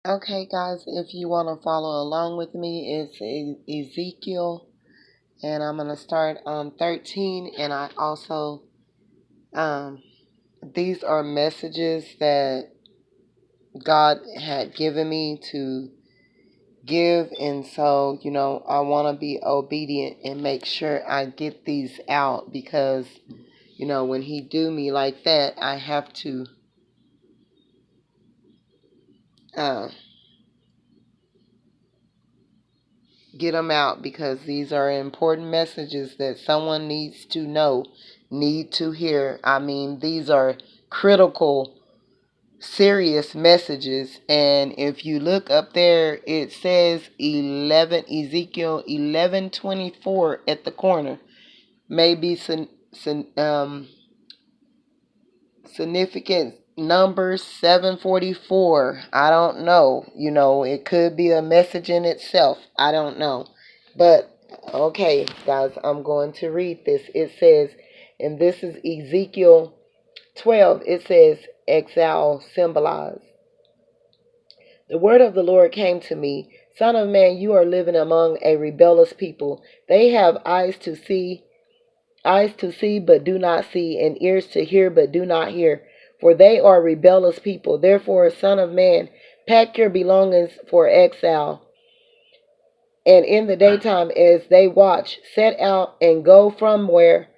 Okay, guys, if you want to follow along with me, it's Ezekiel, and I'm going to start on 13. And I also, um, these are messages that God had given me to give, and so, I want to be obedient and make sure I get these out because, when He do me like that, I have to, uh, get them out because these are important messages that someone needs to know, need to hear. I mean, these are critical, serious messages. And if you look up there, it says 11 Ezekiel 11:24 at the corner. Maybe significant numbers 744. I don't know. It could be a message in itself. I don't know. But okay, guys, I'm going to read this. It says, and this is Ezekiel 12. It says, exile symbolized. The word of the Lord came to me. Son of man, you are living among a rebellious people. They have eyes to see but do not see, and ears to hear but do not hear, for they are rebellious people. Therefore, son of man, pack your belongings for exile, and in the daytime as they watch, set out and go from where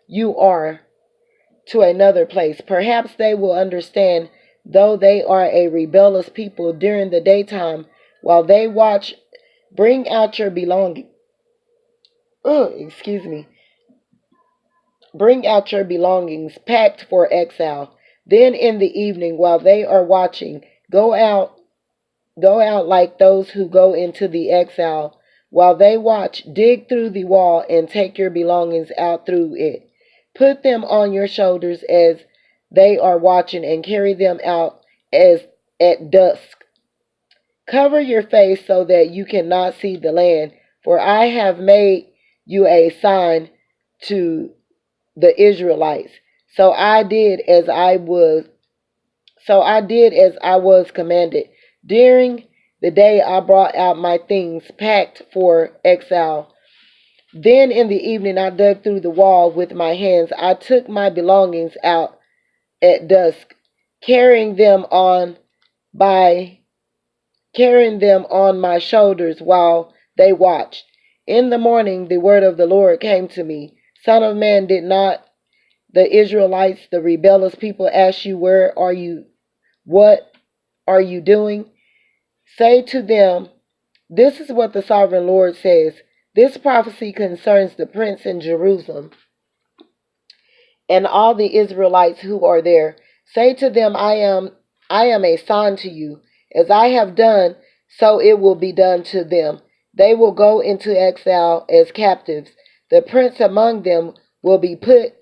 you are to another place. Perhaps they will understand, though they are a rebellious people during the daytime, while they watch, bring out your belongings. Excuse me. Bring out your belongings, packed for exile. Then in the evening, while they are watching, go out, go out like those who go into the exile. While they watch, dig through the wall and take your belongings out through it. Put them on your shoulders as they are watching and carry them out as at dusk. Cover your face so that you cannot see the land, for I have made you a sign to the Israelites. So I did as I was commanded. During the day I brought out my things packed for exile. Then in the evening I dug through the wall with my hands. I took my belongings out at dusk, carrying them on by carrying them on my shoulders while they watched. In the morning the word of the Lord came to me. Son of man, did not the Israelites, the rebellious people, ask you, where are you? What are you doing? Say to them, this is what the sovereign Lord says. This prophecy concerns the prince in Jerusalem and all the Israelites who are there. Say to them, I am a sign to you. As I have done, so it will be done to them. They will go into exile as captives. The prince among them will put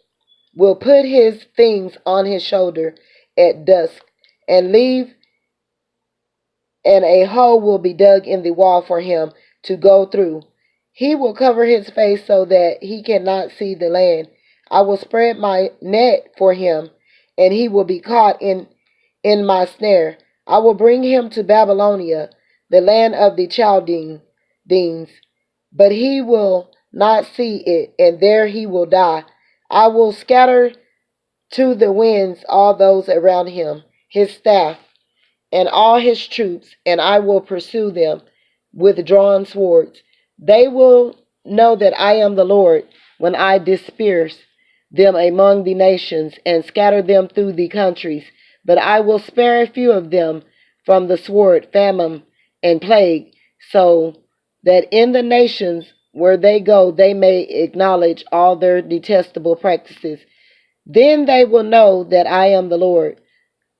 his things on his shoulder at dusk and leave, and a hole will be dug in the wall for him to go through. He will cover his face so that he cannot see the land. I will spread my net for him, and he will be caught in my snare. I will bring him to Babylonia, the land of the Chaldeans, but he will not see it, and there he will die. I will scatter to the winds all those around him, his staff, and all his troops, and I will pursue them with drawn swords. They will know that I am the Lord when I disperse them among the nations and scatter them through the countries. But I will spare a few of them from the sword, famine, and plague, so that in the nations where they go they may acknowledge all their detestable practices. Then they will know that I am the Lord.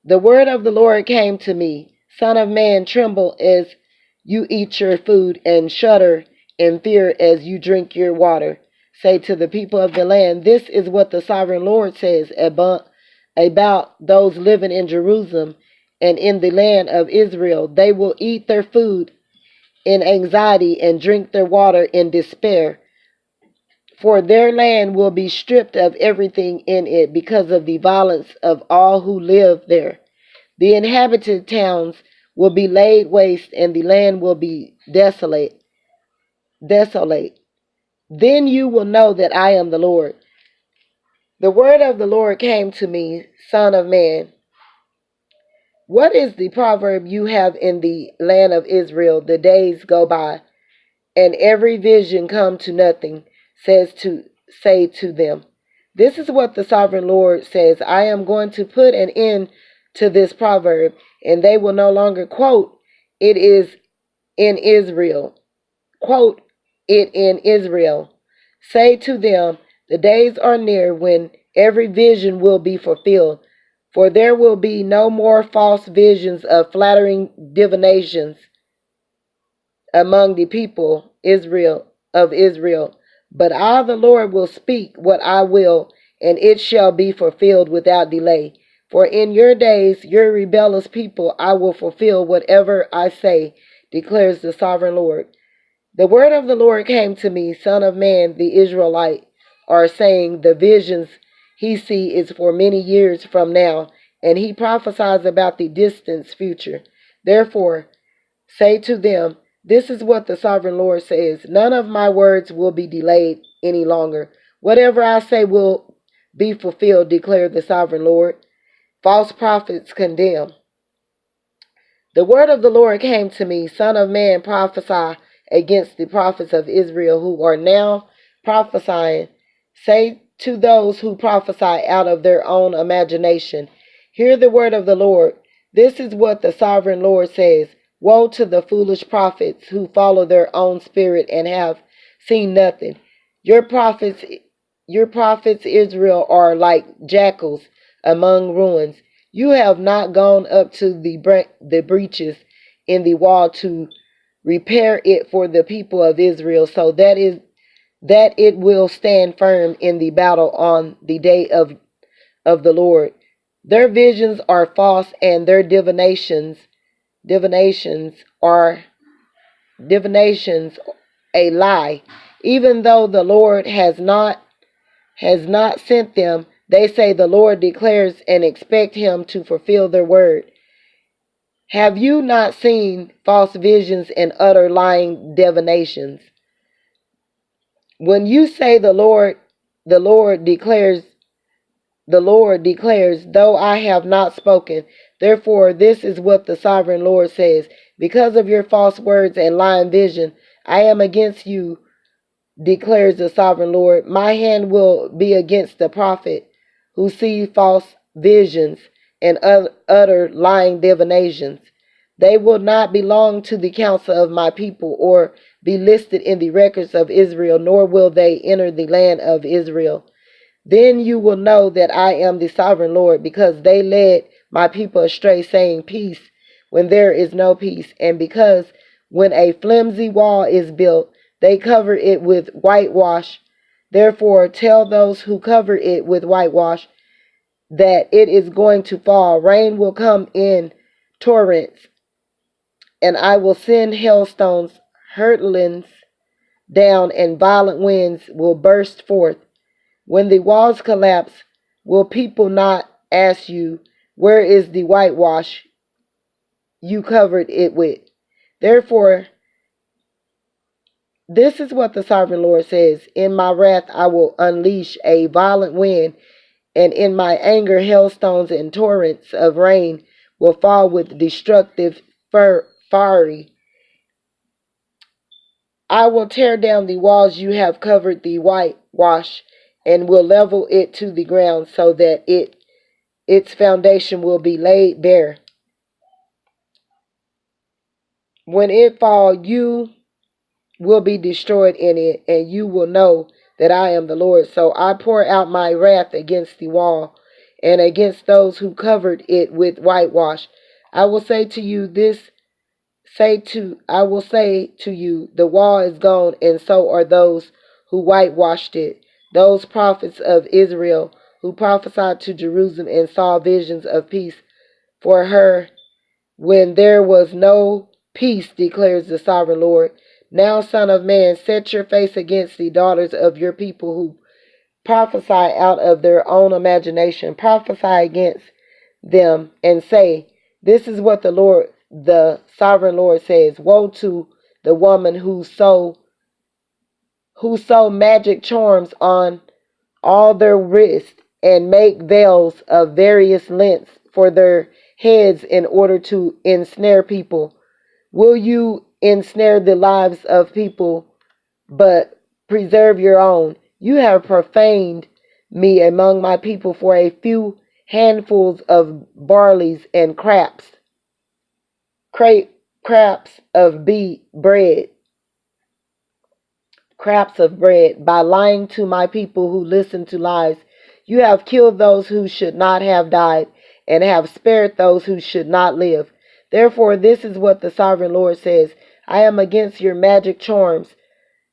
The word of the Lord came to me. Son of man, tremble as you eat your food, and shudder in fear as you drink your water. Say to the people of the land, this is what the sovereign Lord says about those living in Jerusalem and in the land of Israel. They will eat their food in anxiety and drink their water in despair, for their land will be stripped of everything in it because of the violence of all who live there. The inhabited towns will be laid waste, and the land will be desolate. Then you will know that I am the Lord. The word of the Lord came to me, Son of man. What is the proverb you have in the land of Israel? The days go by, and every vision come to nothing, say to them. This is what the sovereign Lord says. I am going to put an end to this proverb, and they will no longer quote it is in Israel. Quote it in Israel. Say to them, the days are near when every vision will be fulfilled, for there will be no more false visions of flattering divinations among the people Israel. But I, the Lord, will speak what I will, and it shall be fulfilled without delay. For in your days, your rebellious people, I will fulfill whatever I say, declares the sovereign Lord. The word of the Lord came to me, Son of man, the Israelite are saying the visions he see is for many years from now, and he prophesies about the distant future. Therefore, say to them, this is what the sovereign Lord says. None of my words will be delayed any longer. Whatever I say will be fulfilled, declared the sovereign Lord. False prophets condemn. The word of the Lord came to me, Son of man, prophesy against the prophets of Israel who are now prophesying. Say to those who prophesy out of their own imagination, hear the word of the Lord. This is what the sovereign Lord says. Woe to the foolish prophets who follow their own spirit and have seen nothing. Your prophets, Israel, are like jackals among ruins. You have not gone up to the breaches in the wall to repair it for the people of Israel, so that it will stand firm in the battle on the day of the Lord. Their visions are false, and their divinations are divinations a lie. Even though the Lord has not sent them, they say the Lord declares and expect him to fulfill their word. Have you not seen false visions and utter lying divinations? When you say the Lord declares, though I have not spoken. Therefore, this is what the sovereign Lord says. Because of your false words and lying vision, I am against you, declares the sovereign Lord. My hand will be against the prophet who sees false visions and utter lying divinations. They will not belong to the council of my people or be listed in the records of Israel, nor will they enter the land of Israel. Then you will know that I am the sovereign Lord, because they led my people astray, saying peace when there is no peace, and because when a flimsy wall is built, they cover it with whitewash. Therefore, tell those who cover it with whitewash that it is going to fall. Rain will come in torrents, and I will send hailstones hurtling down, and violent winds will burst forth. When the walls collapse, will people not ask you, where is the whitewash you covered it with? Therefore, this is what the sovereign Lord says. In my wrath I will unleash a violent wind, and in my anger hailstones and torrents of rain will fall with destructive fury. I will tear down the walls you have covered the whitewash, and will level it to the ground, so that its foundation will be laid bare. When it fall, you will be destroyed in it, and you will know that I am the Lord. So I pour out my wrath against the wall and against those who covered it with whitewash. I will say to you, the wall is gone, and so are those who whitewashed it. Those prophets of Israel who prophesied to Jerusalem and saw visions of peace for her when there was no peace, declares the sovereign Lord. Now, Son of man, set your face against the daughters of your people who prophesy out of their own imagination. Prophesy against them and say, This is what the sovereign Lord says. Woe to the woman who sew magic charms on all their wrists and make veils of various lengths for their heads in order to ensnare people. Will you ensnare the lives of people but preserve your own? You have profaned me among my people for a few handfuls of barleys and craps of bread, scraps of bread, by lying to my people who listen to lies. You have killed those who should not have died, and have spared those who should not live. Therefore, this is what the sovereign Lord says: I am against your magic charms,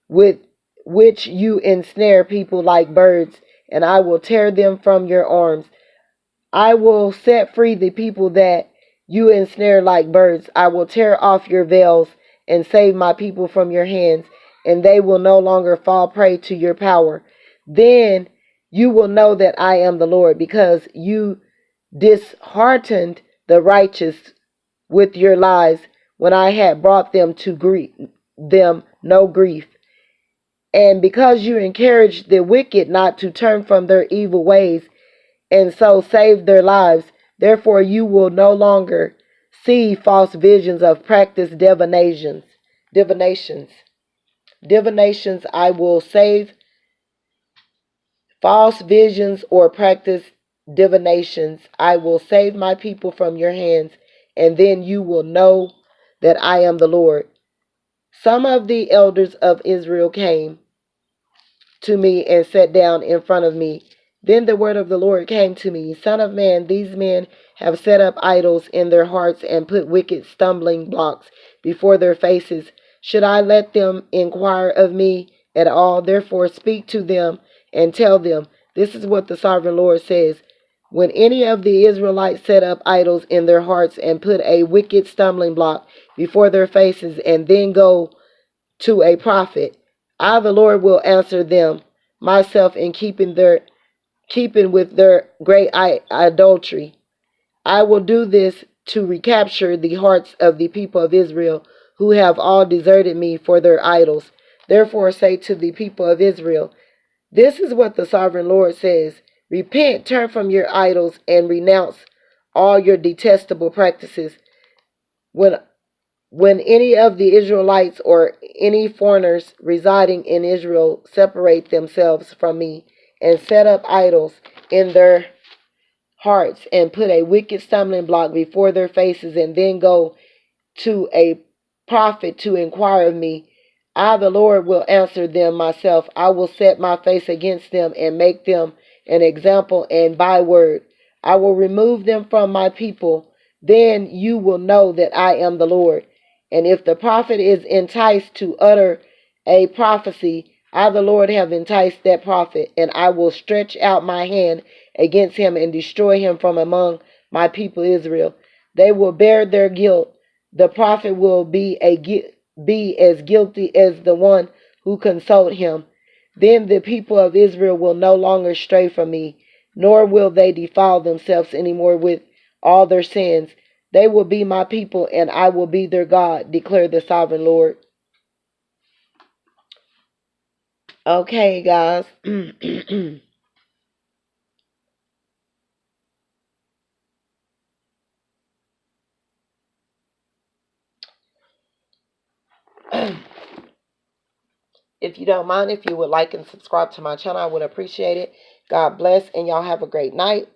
with which you ensnare people like birds, and I will tear them from your arms. I will set free the people that you ensnare like birds. I will tear off your veils and save my people from your hands, and they will no longer fall prey to your power. Then you will know that I am the Lord, because you disheartened the righteous with your lies when I had brought them no grief. And because you encouraged the wicked not to turn from their evil ways, and so save their lives. Therefore, you will no longer see false visions of practiced Divinations. Divinations I will save. False visions or practice divinations I will save my people from your hands, and then you will know that I am the Lord. Some of the elders of Israel came to me and sat down in front of me. Then the word of the Lord came to me: Son of man, these men have set up idols in their hearts and put wicked stumbling blocks before their faces. Should I let them inquire of me at all? Therefore speak to them and tell them, this is what the sovereign Lord says. When any of the Israelites set up idols in their hearts and put a wicked stumbling block before their faces, and then go to a prophet, I the Lord will answer them myself in keeping with their great idolatry. I will do this to recapture the hearts of the people of Israel, who have all deserted me for their idols. Therefore say to the people of Israel, this is what the sovereign Lord says: Repent, turn from your idols, and renounce all your detestable practices. When When any of the Israelites or any foreigners residing in Israel separate themselves from me and set up idols in their hearts and put a wicked stumbling block before their faces, and then go to a prophet to inquire of me, I the Lord will answer them myself. I will set my face against them and make them an example and byword. I will remove them from my people. Then you will know that I am the Lord. And if the prophet is enticed to utter a prophecy, I the Lord have enticed that prophet, and I will stretch out my hand against him and destroy him from among my people Israel. They will bear their guilt. The prophet will be as guilty as the one who consoled him. Then the people of Israel will no longer stray from me, nor will they defile themselves any more with all their sins. They will be my people, and I will be their God, declared the sovereign Lord. Okay, guys. If you don't mind, if you would like and subscribe to my channel, I would appreciate it. God bless, and y'all have a great night.